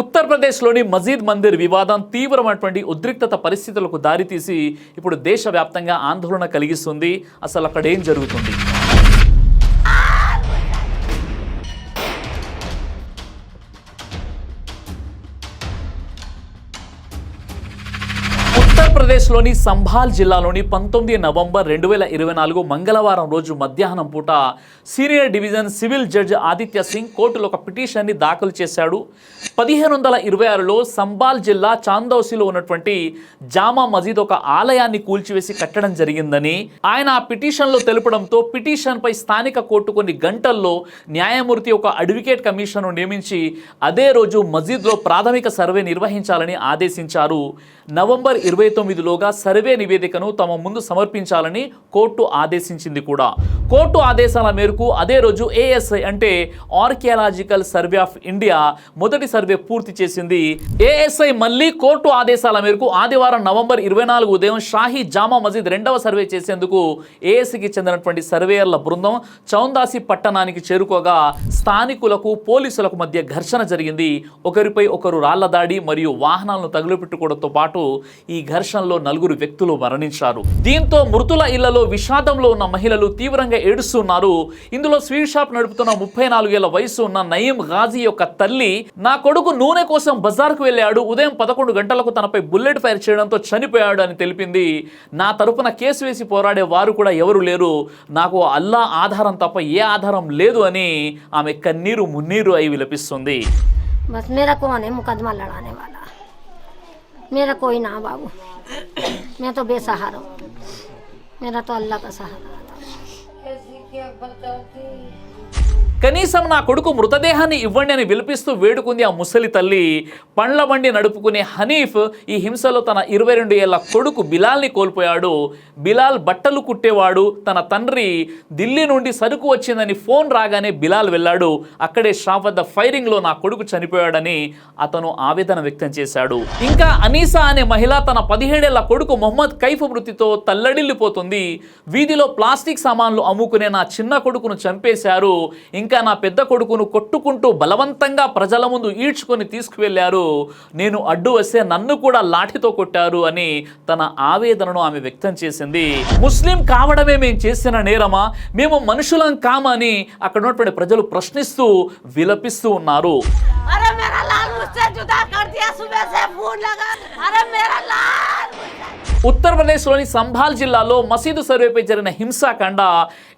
ఉత్తరప్రదేశ్లోని మజీద్ మందిర్ వివాదం తీవ్రమైనటువంటి ఉద్రిక్తత పరిస్థితులకు దారితీసి ఇప్పుడు దేశవ్యాప్తంగా ఆందోళన కలిగిస్తుంది. అసలు అక్కడ ఏం జరుగుతుంది? ఉత్తరప్రదేశ్లోని సంభాల్ జిల్లాలోని 19 నవంబర్ 2024 మంగళవారం రోజు మధ్యాహ్నం పూట senior division civil judge Aditya Singh కోర్టులో ఒక పిటిషన్ని దాఖలు చేశాడు. 1526లో సంభాల్ జిల్లా చాందౌసిలో ఉన్నటువంటి జామా మజీద్ ఒక ఆలయాన్ని కూల్చివేసి కట్టడం జరిగిందని ఆయన ఆ పిటిషన్లో తెలుపడంతో పిటిషన్పై స్థానిక కోర్టు కొన్ని గంటల్లో న్యాయమూర్తి ఒక అడ్వకేట్ కమిషన్ను నియమించి అదే రోజు మజీద్లో ప్రాథమిక సర్వే నిర్వహించాలని ఆదేశించారు. నవంబర్ 29లోగా సర్వే నివేదికను తమ ముందు సమర్పించాలని కోర్టు ఆదేశించింది కూడా. కోర్టు ఆదేశాల మేరకు అదే రోజు ఏఎస్ఐ అంటే ఆర్కియాలజికల్ సర్వే ఆఫ్ ఇండియా మొదటి సర్వే పూర్తి చేసింది. ఏఎస్ఐ మళ్ళీ కోర్టు ఆదేశాల మేరకు ఆదివారం నవంబర్ 24 ఉదయం షాహీ జామా మజీద్ రెండవ సర్వే చేసేందుకు ఏఎస్ఐకి చెందినటువంటి సర్వేయర్ల బృందం చౌందాసి పట్టణానికి చేరుకోగా స్థానికులకు పోలీసులకు మధ్య ఘర్షణ జరిగింది. ఒకరిపై ఒకరు రాళ్ల దాడి మరియు వాహనాలను తగులుపెట్టుకోవడంతో పాటు ఈ ఘర్షణలో 4 వ్యక్తులు మరణించారు. దీంతో మృతుల ఇళ్లలో విషాదంలో ఉన్న మహిళలు తీవ్రంగా ఏడుస్తున్నారు. ఇందులో స్వీట్ షాప్ నడుపుతున్న 34 ఏళ్ల వయసు ఉన్న నయీం ఘాజీ యొక్క తల్లి, నా కొడుకు నూనె కోసం బజార్కు వెళ్ళాడు, ఉదయం 11 గంటలకు తనపై బుల్లెట్ ఫైర్ చేయడంతో చనిపోయాడు అని తెలిపింది. నా తరపున కేసు వేసి పోరాడే వారు కూడా ఎవరు లేరు, నాకు అల్లా ఆధారం తప్ప ఏ ఆధారం లేదు అని ఆమె కన్నీరు మున్నీరు అయి విలపిస్తుంది. मेरा कोई ना बाबू, मैं तो बेसहारा हूँ, मेरा तो अल्लाह का सहारा। కనీసం నా కొడుకు మృతదేహాన్ని ఇవ్వండి అని విలపిస్తూ వేడుకుంది ఆ ముసలి తల్లి. పండ్ల బండి నడుపుకునే హనీఫ్ ఈ హింసలో తన 22 ఏళ్ల కొడుకు బిలాల్ని కోల్పోయాడు. బిలాల్ బట్టలు కుట్టేవాడు. తన తండ్రి ఢిల్లీ నుండి సరుకు వచ్చిందని ఫోన్ రాగానే బిలాల్ వెళ్ళాడు. అక్కడే షాప్ వద్ద ఫైరింగ్లో నా కొడుకు చనిపోయాడని అతను ఆవేదన వ్యక్తం చేశాడు. ఇంకా అనీసా అనే మహిళ తన 17 ఏళ్ల కొడుకు మొహమ్మద్ కైఫ్ మృతితో తల్లడిల్లిపోతుంది. వీధిలో ప్లాస్టిక్ సామాన్లు అమ్ముకునే నా చిన్న కొడుకును చంపేశారు, ఇంకా నా పెద్ద కొడుకును కొట్టుకుంటూ బలవంతంగా ప్రజల ముందు ఈడ్చుకొని తీసుకువెళ్లారు, నేను అడ్డు వస్తే నన్ను కూడా లాఠీతో కొట్టారు అని తన ఆవేదనను ఆమె వ్యక్తం చేసింది. ముస్లిం కావడమే మేము చేసిన నేరమా, మేము మనుషులం కామని అక్కడ ఉన్నటువంటి ప్రజలు ప్రశ్నిస్తూ విలపిస్తూ ఉన్నారు. ఉత్తరప్రదేశ్లోని సంభాల్ జిల్లాలో మసీదు సర్వేపై జరిగిన హింసాకాండ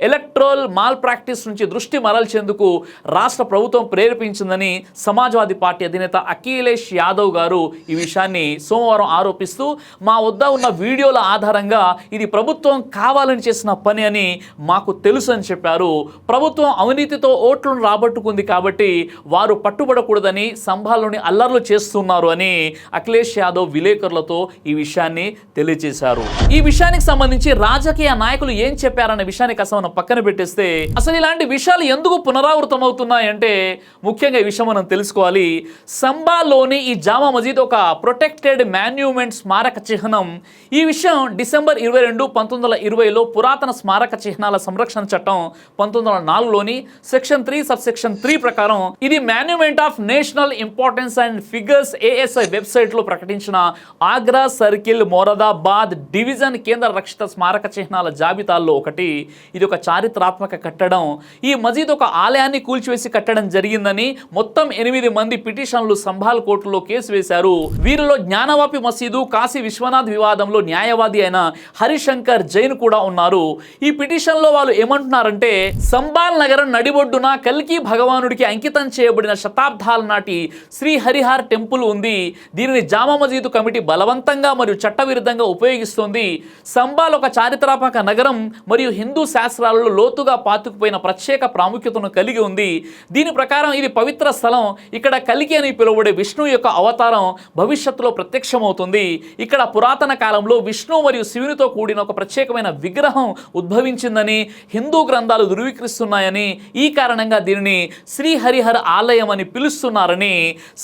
ఎలక్ట్రల్ మాల్ ప్రాక్టీస్ నుంచి దృష్టి మరల్చేందుకు రాష్ట్ర ప్రభుత్వం ప్రేరేపించిందని సమాజ్వాదీ పార్టీ అధినేత అఖిలేష్ యాదవ్ గారు ఈ విషయాన్ని సోమవారం ఆరోపిస్తూ, మా వద్ద ఉన్న వీడియోల ఆధారంగా ఇది ప్రభుత్వం కావాలని చేసిన పని అని మాకు తెలుసు అని చెప్పారు. ప్రభుత్వం అవినీతితో ఓట్లను రాబట్టుకుంది కాబట్టి వారు పట్టుబడకూడదని సంభాల్లోని అల్లర్లు చేస్తున్నారు అని అఖిలేష్ యాదవ్ విలేకరులతో ఈ విషయాన్ని తెలియజేశారు. ఈ విషయానికి సంబంధించి రాజకీయ నాయకులు ఏం చెప్పారనే విషయానికి అసలు మనం పక్కన పెట్టేస్తే, అసలు ఇలాంటి విషయాలు ఎందుకు పునరావృతం అవుతున్నాయంటే ముఖ్యంగా ఈ విషయం మనం తెలుసుకోవాలి. సంభాల్లోని ఈ జామా మజీద్ ఒక ప్రొటెక్టెడ్ మాన్యుమెంట్ స్మారక చిహ్నం. ఈ విషయం డిసెంబర్ 22, 1920లో పురాతన స్మారక చిహ్నాల సంరక్షణ చట్టం 1904లోని సెక్షన్ 3 సబ్సెక్షన్ 3 ప్రకారం ఇది monument of national importance and figures ASI website లో ప్రకటించిన ఆగ్రా సర్కిల్ మొరాదాబాద్ డివిజన్ కేంద్ర రక్షిత స్మారక చిహ్నాల జాబితాల్లో ఒకటి. ఇది ఒక చారిత్రాత్మక కట్టడం. ఈ మజీద్ ఒక ఆలయాన్ని కూల్చివేసి కట్టడం జరిగిందని మొత్తం 8 మంది పిటిషన్లు సంభాల్ కోర్టులో కేసు వేశారు. వీరిలో జ్ఞానవాపి మసీదు, కాశీ విశ్వనాథ్ వివాదంలో న్యాయవాది అయిన హరిశంకర్ జైన్ కూడా ఉన్నారు. ఈ పిటిషన్లో వాళ్ళు ఏమంటున్నారంటే, సంభాల్ నగరం నడిబొడ్డున కల్కి భగవానుడికి అంకితం చేయబడిన శతాబ్దాల నాటి శ్రీ హరిహర్ టెంపుల్ ఉంది. దీనిని జామా మజీదు కమిటీ బలవంతంగా మరియు చట్టవిరుద్ధంగా ఉపయోగిస్తోంది. సంభాల్ ఒక చారిత్రాత్మక నగరం మరియు హిందూ శాస్త్రాలలో లోతుగా పాతుకుపోయిన ప్రత్యేక ప్రాముఖ్యతను కలిగి ఉంది. దీని ప్రకారం ఇది పవిత్ర స్థలం. ఇక్కడ కలికి అని పిలువబడే విష్ణు యొక్క అవతారం భవిష్యత్తులో ప్రత్యక్షమవుతుంది. ఇక్కడ పురాతన కాలంలో విష్ణు మరియు శివునితో కూడిన ఒక ప్రత్యేకమైన విగ్రహం ఉద్భవించిందని హిందూ గ్రంథాలు ధృవీకరిస్తున్నాయని, ఈ కారణంగా దీనిని శ్రీహరిహర ఆలయం అని పిలుస్తున్నారని,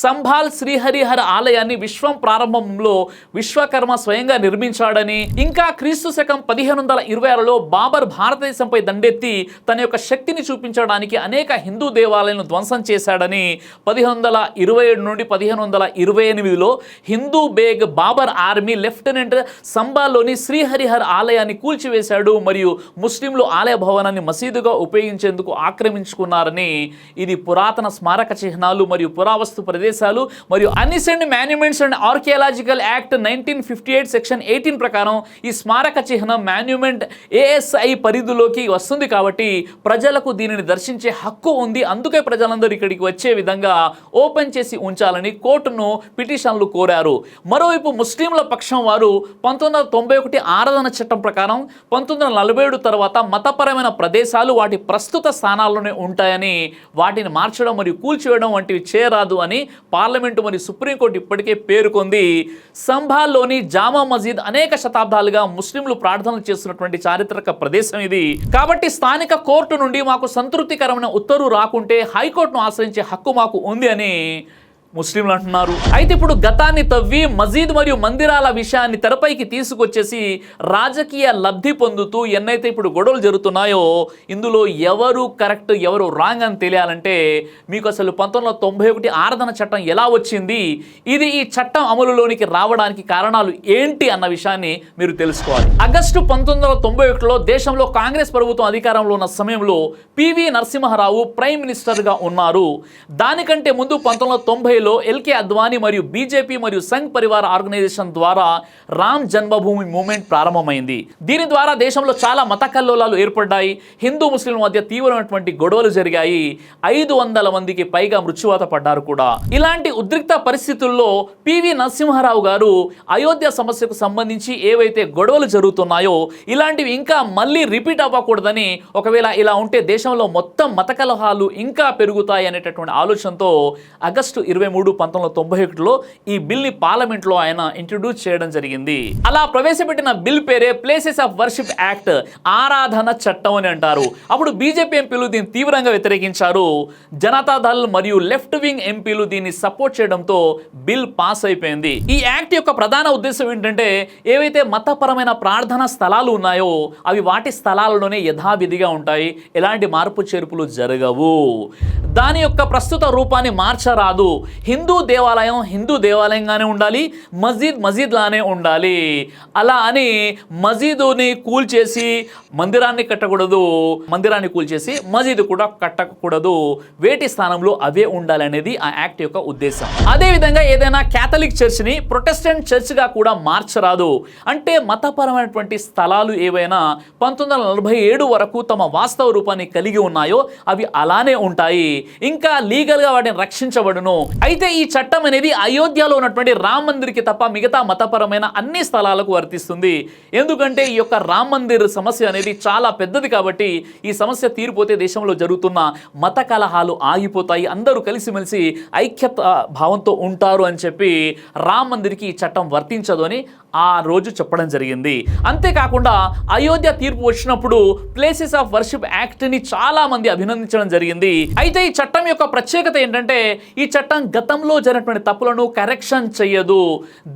సంభాల్ శ్రీహరిహర ఆలయాన్ని విశ్వం ప్రారంభంలో విశ్వకర్మ స్వయంగా నిర్మించారు నిర్మించాడని, ఇంకా క్రీస్తు శకం 1526లో బాబర్ భారతదేశంపై దండెత్తి తన యొక్క శక్తిని చూపించడానికి అనేక హిందూ దేవాలయాలను ధ్వంసం చేశాడని, 1527 నుండి 1528లో హిందూ బేగ్ బాబర్ ఆర్మీ లెఫ్టినెంట్ సంబాలోని శ్రీహరిహర్ ఆలయాన్ని కూల్చివేశాడు మరియు ముస్లింలు ఆలయ భవనాన్ని మసీదుగా ఉపయోగించేందుకు ఆక్రమించుకున్నారని. ఇది పురాతన స్మారక చిహ్నాలు మరియు పురావస్తు ప్రదేశాలు మరియు ancient monuments and archaeological act 1958 section 18 ప్రకారం ఈ స్మారక చిహ్నం మాన్యుమెంట్ ఏఎస్ఐ పరిధిలోకి వస్తుంది కాబట్టి ప్రజలకు దీనిని దర్శించే హక్కు ఉంది. అందుకే ప్రజలందరూ ఇక్కడికి వచ్చే విధంగా ఓపెన్ చేసి ఉంచాలని కోర్టును పిటిషన్లు కోరారు. మరోవైపు ముస్లింల పక్షం వారు 1991 ఆరాధన చట్టం ప్రకారం 1947 తర్వాత మతపరమైన ప్రదేశాలు వాటి ప్రస్తుత స్థానాల్లోనే ఉంటాయని, వాటిని మార్చడం మరియు కూల్చివేయడం వంటివి చేయరాదు అని పార్లమెంటు మరియు సుప్రీంకోర్టు ఇప్పటికే పేర్కొంది. సంభాల్లోని జామా మసీద్ అనేక శతాబ్దాలుగా ముస్లింలు ప్రార్థనలు చేస్తున్నటువంటి చారిత్రక ప్రదేశం ఇది. కాబట్టి స్థానిక కోర్టు నుండి మాకు సంతృప్తికరమైన ఉత్తర్వు రాకుంటే హైకోర్టును ఆశ్రయించే హక్కు మాకు ఉంది అని ముస్లింలు అంటున్నారు. అయితే ఇప్పుడు గతాన్ని తవ్వి మసీద్ మరియు మందిరాల విషయాన్ని తెరపైకి తీసుకొచ్చేసి రాజకీయ లబ్ధి పొందుతూ ఎన్నైతే ఇప్పుడు గొడవలు జరుగుతున్నాయో ఇందులో ఎవరు కరెక్ట్ ఎవరు రాంగ్ అని తెలియాలంటే మీకు అసలు 1991 ఆరాధన చట్టం ఎలా వచ్చింది, ఇది ఈ చట్టం అమలులోనికి రావడానికి కారణాలు ఏంటి అన్న విషయాన్ని మీరు తెలుసుకోవాలి. ఆగస్టు 1991లో దేశంలో కాంగ్రెస్ ప్రభుత్వం అధికారంలో ఉన్న సమయంలో పివి నరసింహారావు ప్రైమ్ మినిస్టర్గా ఉన్నారు. దానికంటే ముందు 1990 ఎల్కే అద్వానీ మరియు బీజేపీ మరియు సంఘ్ పరివార్ ఆర్గనైజేషన్ ద్వారా రామ్ జన్మభూమి మూవ్మెంట్ ప్రారంభమైంది. దీని ద్వారా దేశంలో చాలా మత కల్లోలాలు ఏర్పడ్డాయి. హిందూ ముస్లింల మధ్య తీవ్రమైనటువంటి గొడవలు జరిగాయి. 500 మందికి పైగా మృత్యువాత పడ్డారు కూడా. ఇలాంటి ఉద్రిక్త పరిస్థితుల్లో పివి నరసింహారావు గారు అయోధ్య సమస్యకు సంబంధించి ఏవైతే గొడవలు జరుగుతున్నాయో ఇలాంటివి ఇంకా మళ్ళీ రిపీట్ అవ్వకూడదని, ఒకవేళ ఇలా ఉంటే దేశంలో మొత్తం మత కలహాలు ఇంకా పెరుగుతాయి అనేటటువంటి ఆలోచనతో ఆగస్టు 23, 1991లో ఈ బిల్ ని పార్లమెంట్ లో ఆయన ఇంట్రడ్యూస్ చేయడం జరిగింది. అలా ప్రవేశపెట్టిన బిల్ పేరే ప్లేసెస్ ఆఫ్ వర్షిప్ యాక్ట్, ఆరాధన చట్టం అని అంటారు. అప్పుడు బీజేపీ ఎంపీలు దీన్ని తీవ్రంగా వ్యతిరేకించారు. జనతాదళ్ మరియు లెఫ్ట్ వింగ్ ఎంపీలు దీన్ని సపోర్ట్ చేయడంతో బిల్ పాస్ అయిపోయింది. ఈ యాక్ట్ యొక్క ప్రధాన ఉద్దేశం ఏంటంటే ఏవైతే మతపరమైన ప్రార్థనా స్థలాలు ఉన్నాయో అవి వాటి స్థలాలలోనే యథావిధిగా ఉంటాయి, ఎలాంటి మార్పు చేర్పులు జరగవు. దాని యొక్క ప్రస్తుత రూపాన్ని మార్చరాదు. హిందూ దేవాలయం హిందూ దేవాలయంగానే ఉండాలి, మస్జిద్ మస్జిద్ లానే ఉండాలి. అలా అని మసీదుని కూల్చేసి మందిరాన్ని కట్టకూడదు, మందిరాన్ని కూల్చేసి మసీదు కూడా కట్టకూడదు. వేటి స్థానంలో అవే ఉండాలి అనేది ఆ యాక్ట్ యొక్క ఉద్దేశం. అదేవిధంగా ఏదైనా క్యాథలిక్ చర్చ్ని ప్రొటెస్టెంట్ చర్చ్గా కూడా మార్చరాదు. అంటే మతపరమైనటువంటి స్థలాలు ఏవైనా 1947 వరకు తమ వాస్తవ రూపాన్ని కలిగి ఉన్నాయో అవి అలానే ఉంటాయి, ఇంకా లీగల్గా వాటిని రక్షించబడును. అయితే ఈ చట్టం అనేది అయోధ్యలో ఉన్నటువంటి రామ్ మందిర్కి తప్ప మిగతా మతపరమైన అన్ని స్థలాలకు వర్తిస్తుంది. ఎందుకంటే ఈ యొక్క రామ్ మందిర్ సమస్య అనేది చాలా పెద్దది కాబట్టి ఈ సమస్య తీరిపోతే దేశంలో జరుగుతున్న మత కలహాలు ఆగిపోతాయి, అందరూ కలిసిమెలిసి ఐక్యత భావంతో ఉంటారు అని చెప్పి రామ్ మందిర్కి ఈ చట్టం వర్తించదు అని ఆ రోజు చెప్పడం జరిగింది. అంతేకాకుండా అయోధ్య తీర్పు వచ్చినప్పుడు ప్లేసెస్ ఆఫ్ వర్షిప్ యాక్ట్ని చాలా మంది అభినందించడం జరిగింది. అయితే ఈ చట్టం యొక్క ప్రత్యేకత ఏంటంటే ఈ చట్టం గతంలో జరిగినటువంటి తప్పులను కరెక్షన్ చేయదు.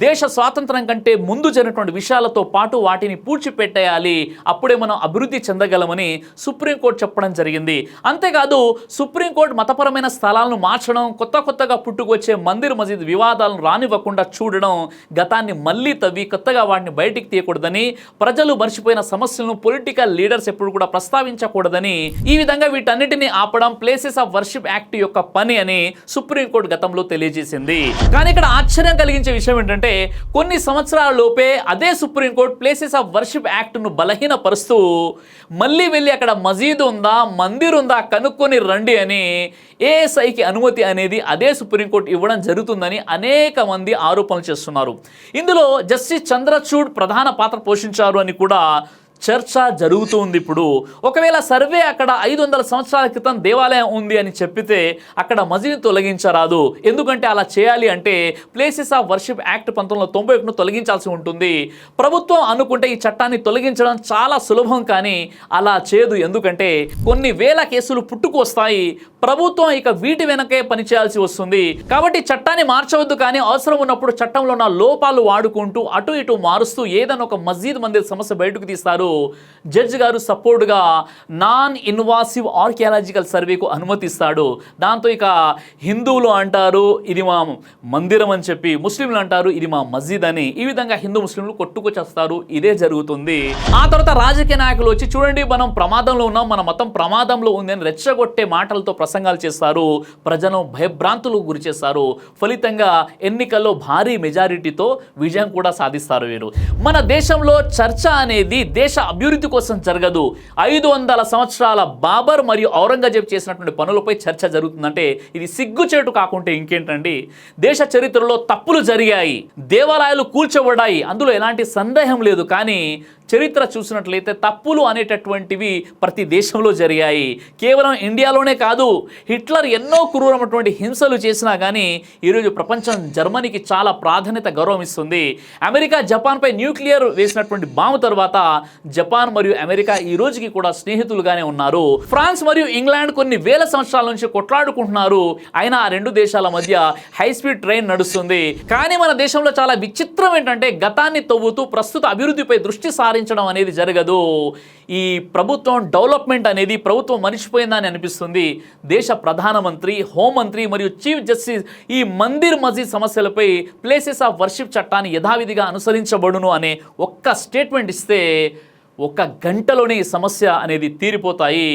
దేశ స్వాతంత్రం కంటే ముందు జరిగినటువంటి విషయాలతో పాటు వాటిని పూడ్చిపెట్టేయాలి, అప్పుడే మనం అభివృద్ధి చెందగలమని సుప్రీంకోర్టు చెప్పడం జరిగింది. అంతేకాదు సుప్రీంకోర్టు మతపరమైన స్థలాలను మార్చడం, కొత్తగా పుట్టుకొచ్చే మందిర్ మసీద్ వివాదాలను రానివ్వకుండా చూడడం, గతాన్ని మళ్ళీ తవ్వి కొత్తగా వాటిని బయటికి తీయకూడదని, ప్రజలు మర్చిపోయిన సమస్యలను పొలిటికల్ లీడర్స్ ఎప్పుడు కూడా ప్రస్తావించకూడదని, ఈ విధంగా వీటన్నిటిని ఆపడం ప్లేసెస్ ఆఫ్ వర్షిప్ యాక్ట్ యొక్క పని అని సుప్రీంకోర్టు గతంలో తెలియజేసింది. కానీ ఇక్కడ ఆశ్చర్యం కలిగించే విషయం ఏంటంటే కొన్ని సంవత్సరాల లోపే అదే సుప్రీంకోర్టు ప్లేసెస్ ఆఫ్ వర్షిప్ యాక్ట్ను బలహీనపరుస్తూ మళ్ళీ వెళ్ళి అక్కడ మసీదు ఉందా మందిర్ ఉందా కనుక్కొని రండి అని ఏఎస్ఐకి అనుమతి అనేది అదే సుప్రీంకోర్టు ఇవ్వడం జరుగుతుందని అనేక మంది ఆరోపణలు చేస్తున్నారు. ఇందులో జస్టిస్ చంద్రచూడ్ ప్రధాన పాత్ర పోషించారు అని కూడా చర్చ జరుగుతుంది. ఇప్పుడు ఒకవేళ సర్వే అక్కడ 500 సంవత్సరాల క్రితం దేవాలయం ఉంది అని చెప్పితే అక్కడ మసీదు తొలగించరాదు. ఎందుకంటే అలా చేయాలి అంటే ప్లేసెస్ ఆఫ్ వర్షిప్ యాక్ట్ 1991ను తొలగించాల్సి ఉంటుంది. ప్రభుత్వం అనుకుంటే ఈ చట్టాన్ని తొలగించడం చాలా సులభం, కానీ అలా చేయదు. ఎందుకంటే కొన్ని వేల కేసులు పుట్టుకొస్తాయి. ప్రభుత్వం ఇక వీటి వెనకే పనిచేయాల్సి వస్తుంది. కాబట్టి చట్టాన్ని మార్చవద్దు, కానీ అవసరం ఉన్నప్పుడు చట్టంలో ఉన్న లోపాలు వాడుకుంటూ అటు ఇటు మారుస్తూ ఏదైనా ఒక మస్జిద్ మందిర్ సమస్య బయటకు తీస్తారు. జడ్జి గారు సపోర్ట్గా నాన్ ఇన్వాసివ్ ఆర్కియాలజికల్ సర్వేకు అనుమతిస్తాడు. దాంతో ఇక హిందువులు అంటారు ఇది మా మందిరం అని చెప్పి, ముస్లింలు అంటారు ఇది మా మస్జిద్ అని. ఈ విధంగా హిందూ ముస్లింలు కొట్టుకొచ్చేస్తారు. ఇదే జరుగుతుంది. ఆ తర్వాత రాజకీయ నాయకులు వచ్చి చూడండి మనం ప్రమాదంలో ఉన్నాం, మన మతం ప్రమాదంలో ఉంది అని రెచ్చగొట్టే మాటలతో ప్రసంగాలు చేస్తారు. ప్రజలను భయభ్రాంతులకు గురి చేస్తారు. ఫలితంగా ఎన్నికల్లో భారీ మెజారిటీతో విజయం కూడా సాధిస్తారు వీరు. మన దేశంలో చర్చ అనేది దేశ అభివృద్ధి కోసం జరగదు. 500 సంవత్సరాల బాబర్ మరియు ఔరంగజేబ్ చేసినటువంటి పనులపై చర్చ జరుగుతుందంటే ఇది సిగ్గుచేటు కాకుంటే ఇంకేంటండి. దేశ చరిత్రలో తప్పులు జరిగాయి, దేవాలయాలు కూల్చబడ్డాయి, అందులో ఎలాంటి సందేహం లేదు. కానీ చరిత్ర చూసినట్లయితే తప్పులు అనేటటువంటివి ప్రతి దేశంలో జరిగాయి. కేవలం ఇండియాలోనే కాదు, హిట్లర్ ఎన్నో క్రూరమైనటువంటి హింసలు చేసినా కానీ ఈరోజు ప్రపంచం జర్మనీకి చాలా ప్రాధాన్యత గౌరవం ఇస్తుంది. అమెరికా జపాన్పై న్యూక్లియర్ వేసినటువంటి బాంబు తర్వాత జపాన్ మరియు అమెరికా ఈ రోజుకి కూడా స్నేహితులుగానే ఉన్నారు. ఫ్రాన్స్ మరియు ఇంగ్లాండ్ కొన్ని వేల సంవత్సరాల నుంచి కొట్లాడుకుంటున్నారు. అయినా ఆ రెండు దేశాల మధ్య హై స్పీడ్ ట్రైన్ నడుస్తుంది. కానీ మన దేశంలో చాలా విచిత్రం ఏంటంటే గతాన్ని తవ్వుతూ ప్రస్తుత అభివృద్ధిపై దృష్టి సారించడం అనేది జరగదు. ఈ ప్రభుత్వం డెవలప్మెంట్ అనేది ప్రభుత్వం మర్చిపోయిందని అనిపిస్తుంది. దేశ ప్రధానమంత్రి, హోంమంత్రి మరియు చీఫ్ జస్టిస్ ఈ మందిర్ మస్జిద్ సమస్యలపై ప్లేసెస్ ఆఫ్ వర్షిప్ చట్టాన్ని యథావిధిగా అనుసరించబడును అనే ఒక్క స్టేట్మెంట్ ఇస్తే ఒక్క గంటలోనే ఈ సమస్య అనేది తీరిపోతాయి.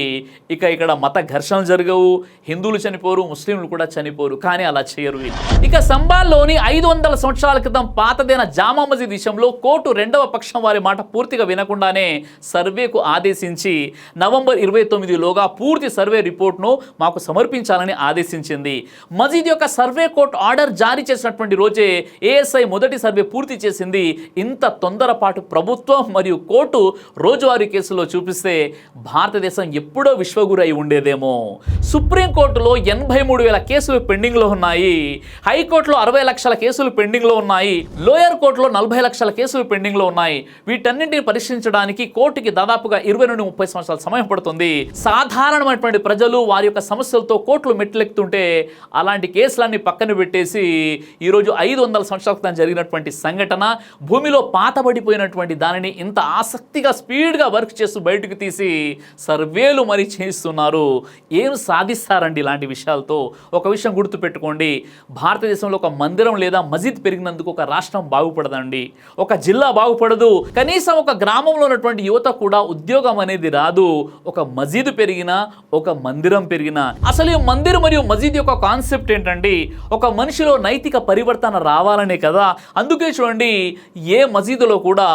ఇక ఇక్కడ మత ఘర్షణలు జరగవు, హిందువులు చనిపోరు, ముస్లింలు కూడా చనిపోరు. కానీ అలా చేయరు. ఇక సంబాల్లోని 500 సంవత్సరాల క్రితం పాతదైన జామా మసీద్ విషయంలో కోర్టు రెండవ పక్షం వారి మాట పూర్తిగా వినకుండానే సర్వేకు ఆదేశించి నవంబర్ 29లోగా పూర్తి సర్వే రిపోర్ట్ను మాకు సమర్పించాలని ఆదేశించింది. మసీద్ యొక్క సర్వే కోర్టు ఆర్డర్ జారీ చేసినటువంటి రోజే ఏఎస్ఐ మొదటి సర్వే పూర్తి చేసింది. ఇంత తొందరపాటు ప్రభుత్వం మరియు కోర్టు రోజువారీ కేసులో చూపిస్తే భారతదేశం ఎప్పుడో విశ్వగురు అయి ఉండేదేమో. సుప్రీంకోర్టులో 83,000 కేసులు పెండింగ్లో ఉన్నాయి. హైకోర్టులో 60 లక్షల కేసులు పెండింగ్లో ఉన్నాయి. లోయర్ కోర్టులో 40 లక్షల కేసులు పెండింగ్లో ఉన్నాయి. వీటన్నింటిని పరిశీలించడానికి కోర్టుకి దాదాపుగా 20 నుండి 30 సంవత్సరాల సమయం పడుతుంది. సాధారణమైనటువంటి ప్రజలు వారి యొక్క సమస్యలతో కోర్టులు మెట్లెక్కుతుంటే అలాంటి కేసులన్నీ పక్కన పెట్టేసి ఈరోజు 500 సంవత్సరాల క్రితం జరిగినటువంటి సంఘటన, భూమిలో పాతబడిపోయినటువంటి దానిని ఇంత ఆసక్తిగా స్పీడ్గా వర్క్ చేస్తూ బయటకు తీసి సర్వేలు మరి చేస్తున్నారు. ఏం సాధిస్తారండి ఇలాంటి విషయాలతో? ఒక విషయం గుర్తుపెట్టుకోండి, భారతదేశంలో ఒక మందిరం లేదా మసీద్ పెరిగినందుకు ఒక రాష్ట్రం బాగుపడదండి, ఒక జిల్లా బాగుపడదు, కనీసం ఒక గ్రామంలో ఉన్నటువంటి యువత కూడా ఉద్యోగం అనేది రాదు. ఒక మసీదు పెరిగినా, ఒక మందిరం పెరిగినా. అసలు ఈ మందిరం మరియు మసీద్ యొక్క కాన్సెప్ట్ ఏంటండి? ఒక మనిషిలో నైతిక పరివర్తన రావాలనే కదా. అందుకే చూడండి, ఏ మసీదులో కూడా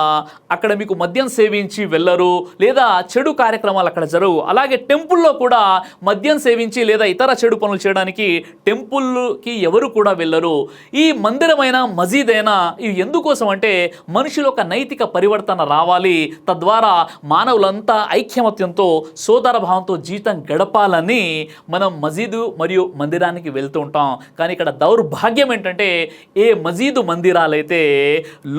అక్కడ మీకు మద్యం సేవించి వెళ్ళరు, లేదా చెడు కార్యక్రమాలు అక్కడ జరగవు. అలాగే టెంపుల్లో కూడా మద్యం సేవించి లేదా ఇతర చెడు పనులు చేయడానికి టెంపుల్కి ఎవరు కూడా వెళ్ళరు. ఈ మందిరమైన మసీద్ అయినా ఇవి ఎందుకోసం అంటే మనుషులు ఒక నైతిక పరివర్తన రావాలి, తద్వారా మానవులంతా ఐక్యమత్యంతో సోదర భావంతో జీవితం గడపాలని మనం మసీదు మరియు మందిరానికి వెళ్తూ ఉంటాం. కానీ ఇక్కడ దౌర్భాగ్యం ఏంటంటే ఏ మసీదు మందిరాలైతే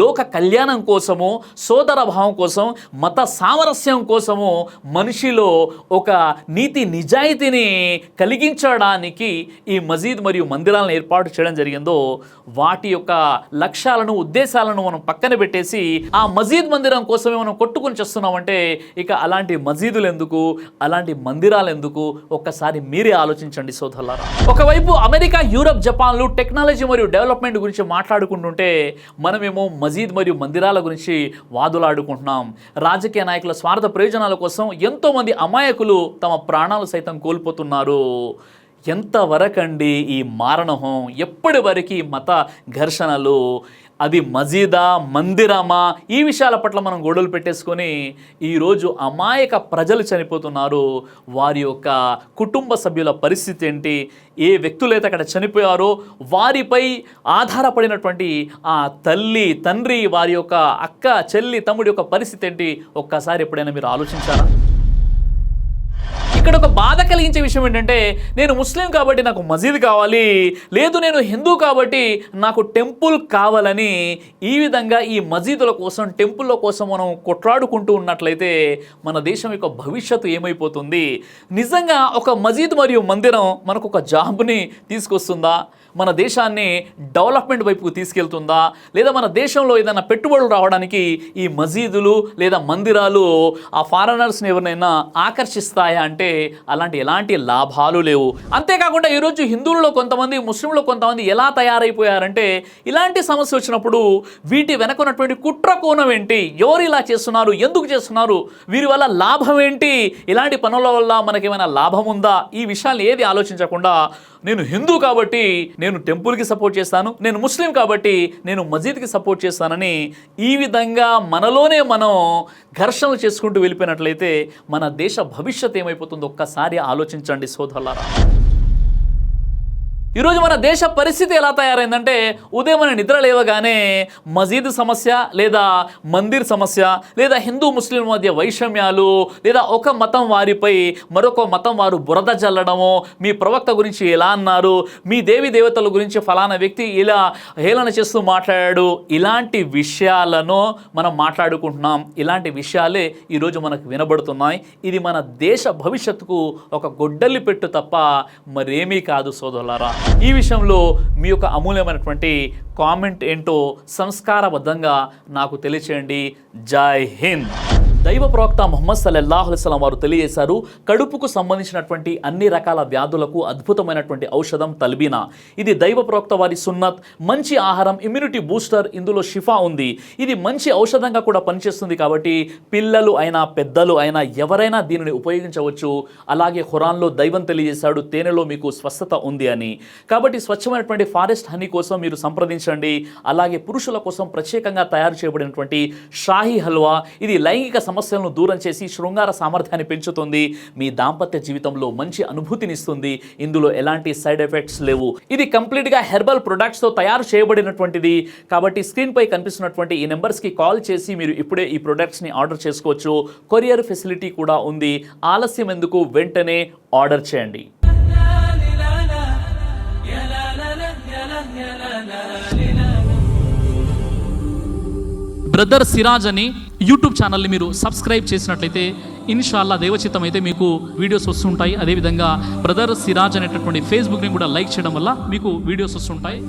లోక కళ్యాణం కోసము, సోదర భావం కోసం, మత సామరస్యం కోసము, మనిషిలో ఒక నీతి నిజాయితీని కలిగించడానికి ఈ మసీద్ మరియు మందిరాలను ఏర్పాటు చేయడం జరిగిందో వాటి యొక్క లక్ష్యాలను, ఉద్దేశాలను మనం పక్కన పెట్టేసి ఆ మసీద్ మందిరం కోసమే మనం కొట్టుకుని చేస్తున్నామంటే ఇక అలాంటి మసీదులు ఎందుకు, అలాంటి మందిరాలు ఎందుకు? ఒక్కసారి మీరే ఆలోచించండి సోదరులారా. ఒకవైపు అమెరికా, యూరప్, జపాన్లు టెక్నాలజీ మరియు డెవలప్మెంట్ గురించి మాట్లాడుకుంటుంటే మనమేమో మసీద్ మరియు మందిరాల గురించి వాదులాడుకుంటున్నాం. రాజకీయ నాయకుల స్వార్థ ప్రయోజనాల కోసం ఎంతోమంది అమాయకులు తమ ప్రాణాలు సైతం కోల్పోతున్నారు. ఎంతవరకండి ఈ మారణహోం? ఎప్పటి వరకు మత ఘర్షణలు? అది మజీదా, మందిరమా? ఈ విషయాల పట్ల మనం గొడవలు పెట్టేసుకొని ఈరోజు అమాయక ప్రజలు చనిపోతున్నారు. వారి యొక్క కుటుంబ సభ్యుల పరిస్థితి ఏంటి? ఏ వ్యక్తులైతే అక్కడ చనిపోయారో వారిపై ఆధారపడినటువంటి ఆ తల్లి, తండ్రి, వారి యొక్క అక్క, చెల్లి, తమ్ముడి యొక్క పరిస్థితి ఏంటి? ఒక్కసారి ఎప్పుడైనా మీరు ఆలోచించారా? ఇక్కడ ఒక బాధ కలిగించే విషయం ఏంటంటే, నేను ముస్లిం కాబట్టి నాకు మసీద్ కావాలి, లేదు నేను హిందూ కాబట్టి నాకు టెంపుల్ కావాలని ఈ విధంగా ఈ మసీదుల కోసం, టెంపుల్ల కోసం మనం కొట్లాడుకుంటూ ఉన్నట్లయితే మన దేశం యొక్క భవిష్యత్తు ఏమైపోతుంది? నిజంగా ఒక మసీద్ మరియు మందిరం మనకు ఒక జాబ్ని తీసుకొస్తుందా? మన దేశాన్ని డెవలప్మెంట్ వైపుకు తీసుకెళ్తుందా? లేదా మన దేశంలో ఏదైనా పెట్టుబడులు రావడానికి ఈ మసీదులు లేదా మందిరాలు ఆ ఫారెనర్స్ని ఎవరినైనా ఆకర్షిస్తాయా అంటే అలాంటి ఎలాంటి లాభాలు లేవు. అంతేకాకుండా ఈరోజు హిందువుల్లో కొంతమంది, ముస్లింలో కొంతమంది ఎలా తయారైపోయారంటే, ఇలాంటి సమస్య వచ్చినప్పుడు వీటి వెనక ఉన్నటువంటి కుట్ర కోణం ఏంటి, ఎవరు ఇలా చేస్తున్నారు, ఎందుకు చేస్తున్నారు, వీరి వల్ల లాభం ఏంటి, ఇలాంటి పనుల వల్ల మనకేమైనా లాభం ఉందా, ఈ విషయాలు ఏది ఆలోచించకుండా నేను హిందూ కాబట్టి నేను టెంపుల్కి సపోర్ట్ చేస్తాను, నేను ముస్లిం కాబట్టి నేను మసీద్కి సపోర్ట్ చేస్తానని ఈ విధంగా మనలోనే మనం ఘర్షణలు చేసుకుంటూ వెళ్ళిపోయినట్లయితే మన దేశ భవిష్యత్తు ఏమైపోతుందో ఒక్కసారి ఆలోచించండి సోదరులారా. ఈరోజు మన దేశ పరిస్థితి ఎలా తయారైందంటే, ఉదయం మన నిద్ర లేవగానే మసీదు సమస్య, లేదా మందిర్ సమస్య, లేదా హిందూ ముస్లిం మధ్య వైషమ్యాలు, లేదా ఒక మతం వారిపై మరొక మతం వారు బురద జల్లడము, మీ ప్రవక్త గురించి ఎలా అన్నారు, మీ దేవి దేవతల గురించి ఫలానా వ్యక్తి ఇలా హేళన చేస్తూ మాట్లాడాడు, ఇలాంటి విషయాలను మనం మాట్లాడుకుంటున్నాం. ఇలాంటి విషయాలే ఈరోజు మనకు వినబడుతున్నాయి. ఇది మన దేశ భవిష్యత్తుకు ఒక గొడ్డలి పెట్టు తప్ప మరేమీ కాదు సోదరులారా. ఈ విషయంలో మీ యొక్క అమూల్యమైనటువంటి కామెంట్ ఏంటో సంస్కారబద్ధంగా నాకు తెలియచేయండి. జై హింద్. దైవ ప్రవక్త ముహమ్మద్ సల్లల్లాహు అలైహి వసల్లం వారు తెలియజేశారు, కడుపుకు సంబంధించినటువంటి అన్ని రకాల వ్యాధులకు అద్భుతమైనటువంటి ఔషధం తల్బీనా. ఇది దైవ ప్రవక్త వారి సున్నత్, మంచి ఆహారం, ఇమ్యూనిటీ బూస్టర్, ఇందులో షిఫా ఉంది. ఇది మంచి ఔషధంగా కూడా పనిచేస్తుంది కాబట్టి పిల్లలు అయినా పెద్దలు అయినా ఎవరైనా దీనిని ఉపయోగించవచ్చు. అలాగే ఖురాన్లో దైవం తెలియజేశాడు, తేనెలో మీకు స్వస్థత ఉంది అని. కాబట్టి స్వచ్ఛమైనటువంటి ఫారెస్ట్ హనీ కోసం మీరు సంప్రదించండి. అలాగే పురుషుల కోసం ప్రత్యేకంగా తయారు చేయబడినటువంటి షాహీ హల్వా, ఇది లైంగిక సమస్యలను దూరం చేసి శృంగార సామర్థ్యాన్ని పెంచుతుంది, మీ దాంపత్య జీవితంలో మంచి అనుభూతినిస్తుంది. ఇందులో ఎలాంటి సైడ్ ఎఫెక్ట్స్ లేవు. ఇది కంప్లీట్గా హెర్బల్ ప్రొడక్ట్స్తో తయారు చేయబడినటువంటిది. కాబట్టి స్క్రీన్పై కనిపిస్తున్నటువంటి ఈ నెంబర్స్కి కాల్ చేసి మీరు ఇప్పుడే ఈ ప్రొడక్ట్స్ని ఆర్డర్ చేసుకోవచ్చు. కొరియర్ ఫెసిలిటీ కూడా ఉంది. ఆలస్యం ఎందుకు, వెంటనే ఆర్డర్ చేయండి. బ్రదర్ సిరాజ్ అని యూట్యూబ్ ఛానల్ని మీరు సబ్స్క్రైబ్ చేసినట్లయితే ఇన్షాల్లా దేవచిత్తం అయితే మీకు వీడియోస్ వస్తుంటాయి. అదేవిధంగా బ్రదర్ సిరాజ్ అనేటటువంటి ఫేస్బుక్ని కూడా లైక్ చేయడం వల్ల మీకు వీడియోస్ వస్తుంటాయి.